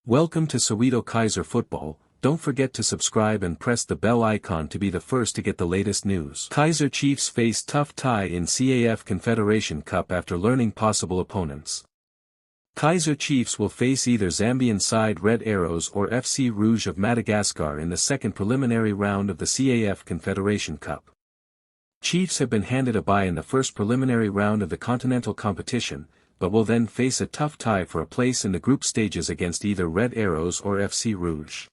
Welcome to Soweto Kaizer Football. Don't forget to subscribe and press the bell icon to be the first to get the latest news. Kaizer Chiefs face tough tie in CAF Confederation Cup after learning possible opponents. Kaizer Chiefs will face either Zambian side Red Arrows or FC Rouge of Madagascar in the second preliminary round of the CAF Confederation Cup. Chiefs have been handed a bye in the first preliminary round of the continental competition, but will then face a tough tie for a place in the group stages against either Red Arrows or FC Rouge.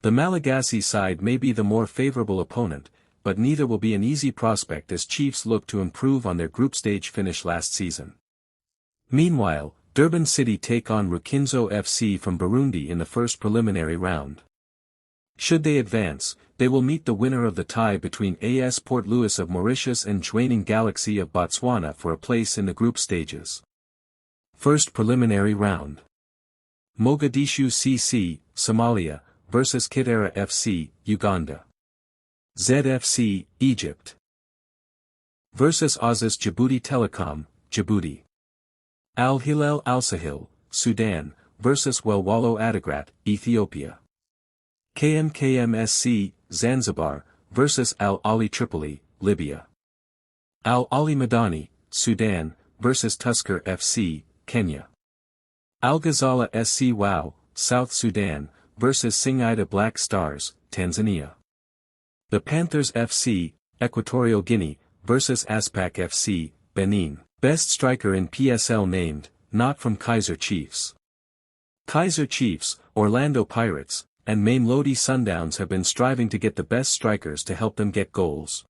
The Malagasy side may be the more favorable opponent, but neither will be an easy prospect as Chiefs look to improve on their group stage finish last season. Meanwhile, Durban City take on Rukinzo FC from Burundi in the first preliminary round. Should they advance, they will meet the winner of the tie between AS Port Louis of Mauritius and Jwaneng Galaxy of Botswana for a place in the group stages. First preliminary round. Mogadishu CC, Somalia, vs Kidera FC, Uganda. ZFC, Egypt. Vs Aziz Djibouti Telecom, Djibouti. Al Hilal Al Sahil, Sudan, vs Welwalo Adigrat, Ethiopia. KMKMSC, Zanzibar, vs Al Ali Tripoli, Libya. Al Ali Madani, Sudan, vs Tusker FC, Kenya. Al Ghazala SC Wow, South Sudan, vs Singida Black Stars, Tanzania. The Panthers FC, Equatorial Guinea, vs Aspak FC, Benin. Best striker in PSL named, not from Kaizer Chiefs. Kaizer Chiefs, Orlando Pirates, and Mamelodi Sundowns have been striving to get the best strikers to help them get goals.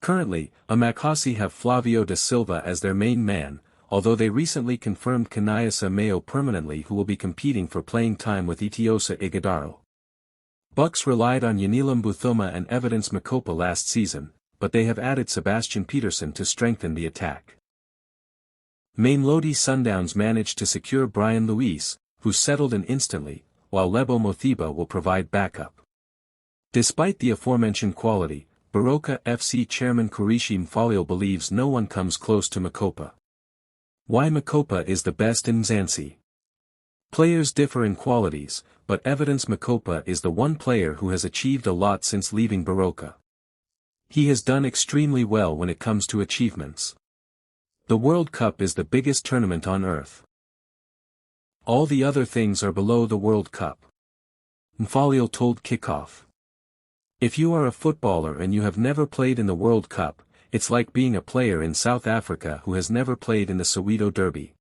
Currently, Amakasi have Flavio da Silva as their main man, although they recently confirmed Kaniasa Mayo permanently, who will be competing for playing time with Itiosa Ighodaro. Bucks relied on Yanilam Buthoma and Evidence Makopa last season, but they have added Sebastian Peterson to strengthen the attack. Mamelodi Sundowns managed to secure Brian Luis, who settled in instantly, while Lebo Mothiba will provide backup. Despite the aforementioned quality, Baroka FC chairman Kurishi Mfalio believes no one comes close to Makopa. Why Makopa is the best in Mzansi? Players differ in qualities, but Evidence Makopa is the one player who has achieved a lot since leaving Baroka. He has done extremely well when it comes to achievements. The World Cup is the biggest tournament on earth. All the other things are below the World Cup. Mfalio told Kickoff. If you are a footballer and you have never played in the World Cup, it's like being a player in South Africa who has never played in the Soweto Derby.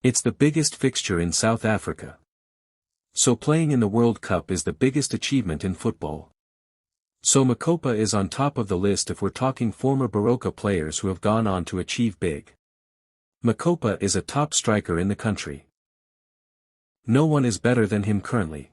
It's the biggest fixture in South Africa. So playing in the World Cup is the biggest achievement in football. So Makopa is on top of the list if we're talking former Baroka players who have gone on to achieve big. Makopa is a top striker in the country. No one is better than him currently.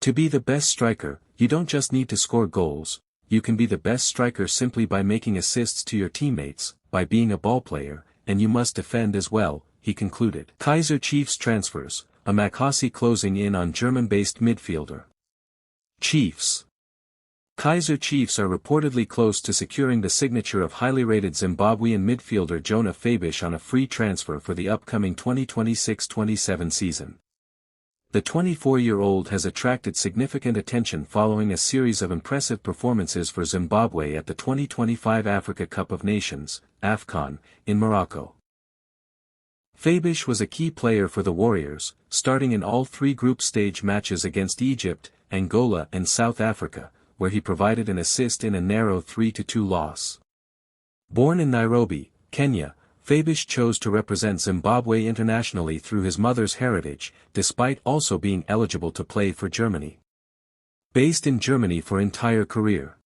To be the best striker, you don't just need to score goals, you can be the best striker simply by making assists to your teammates, by being a ball player, and you must defend as well, he concluded. Kaizer Chiefs transfers, Amakasi closing in on German-based midfielder. Chiefs. Kaizer Chiefs are reportedly close to securing the signature of highly rated Zimbabwean midfielder Jonah Fabish on a free transfer for the upcoming 2026-27 season. The 24-year-old has attracted significant attention following a series of impressive performances for Zimbabwe at the 2025 Africa Cup of Nations, AFCON, in Morocco. Fabish was a key player for the Warriors, starting in all three group stage matches against Egypt, Angola and South Africa, where he provided an assist in a narrow 3-2 loss. Born in Nairobi, Kenya, Fabish chose to represent Zimbabwe internationally through his mother's heritage, despite also being eligible to play for Germany. Based in Germany for entire career.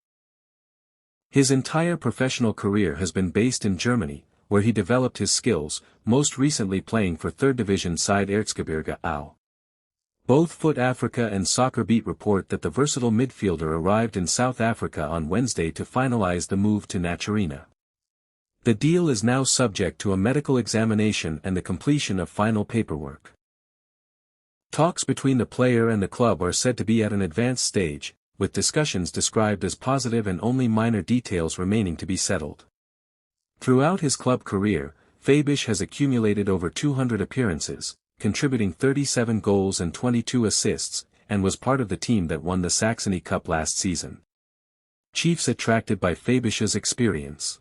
His entire professional career has been based in Germany, where he developed his skills, most recently playing for 3rd Division side Erzgebirge Aue. Both Foot Africa and Soccer Beat report that the versatile midfielder arrived in South Africa on Wednesday to finalize the move to Naturena. The deal is now subject to a medical examination and the completion of final paperwork. Talks between the player and the club are said to be at an advanced stage, with discussions described as positive and only minor details remaining to be settled. Throughout his club career, Fabish has accumulated over 200 appearances, contributing 37 goals and 22 assists, and was part of the team that won the Saxony Cup last season. Chiefs attracted by Fabish's experience.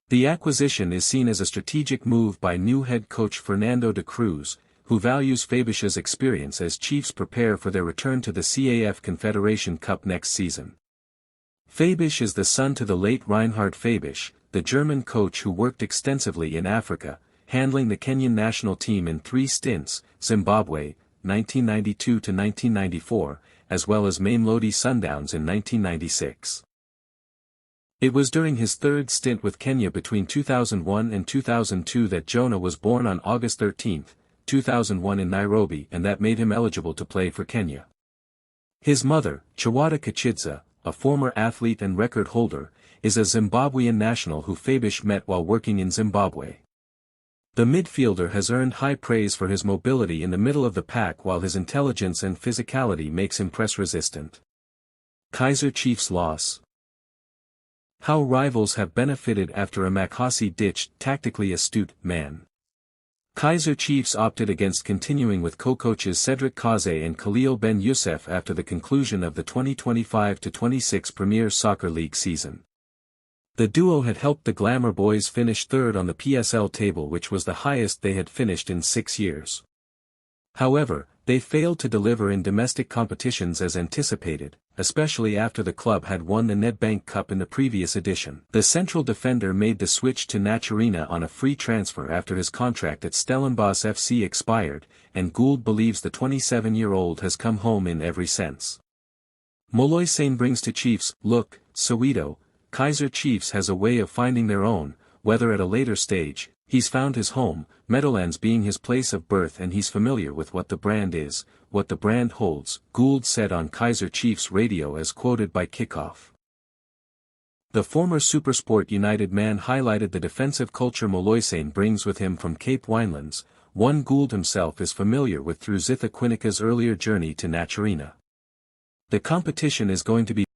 The acquisition is seen as a strategic move by new head coach Fernando de Cruz, who values Fabish's experience as Chiefs prepare for their return to the CAF Confederation Cup next season. Fabish is the son to the late Reinhard Fabish, the German coach who worked extensively in Africa, handling the Kenyan national team in 3 stints, Zimbabwe, 1992 to 1994, as well as Mamelodi Sundowns in 1996. It was during his 3rd stint with Kenya between 2001 and 2002 that Jonah was born on August 13, 2001 in Nairobi, and that made him eligible to play for Kenya. His mother, Chiwata Kachidza, a former athlete and record holder, is a Zimbabwean national who Fabish met while working in Zimbabwe. The midfielder has earned high praise for his mobility in the middle of the pack, while his intelligence and physicality makes him press-resistant. Kaizer Chiefs loss. How rivals have benefited after a Makasi ditched tactically astute man. Kaizer Chiefs opted against continuing with co-coaches Cedric Kaze and Khalil Ben Youssef after the conclusion of the 2025-26 Premier Soccer League season. The duo had helped the Glamour Boys finish 3rd on the PSL table, which was the highest they had finished in 6 years. However, they failed to deliver in domestic competitions as anticipated, especially after the club had won the Nedbank Cup in the previous edition. The central defender made the switch to Naturina on a free transfer after his contract at Stellenbosch FC expired, and Gould believes the 27-year-old has come home in every sense. Moloisane brings to Chiefs, look, Soweto, Kaizer Chiefs has a way of finding their own, whether at a later stage. He's found his home, Meadowlands being his place of birth, and he's familiar with what the brand is, what the brand holds, Gould said on Kaizer Chiefs radio as quoted by Kickoff. The former SuperSport United man highlighted the defensive culture Moloisane brings with him from Cape Winelands, one Gould himself is familiar with through Zitha Quinika's earlier journey to Naturina. The competition is going to be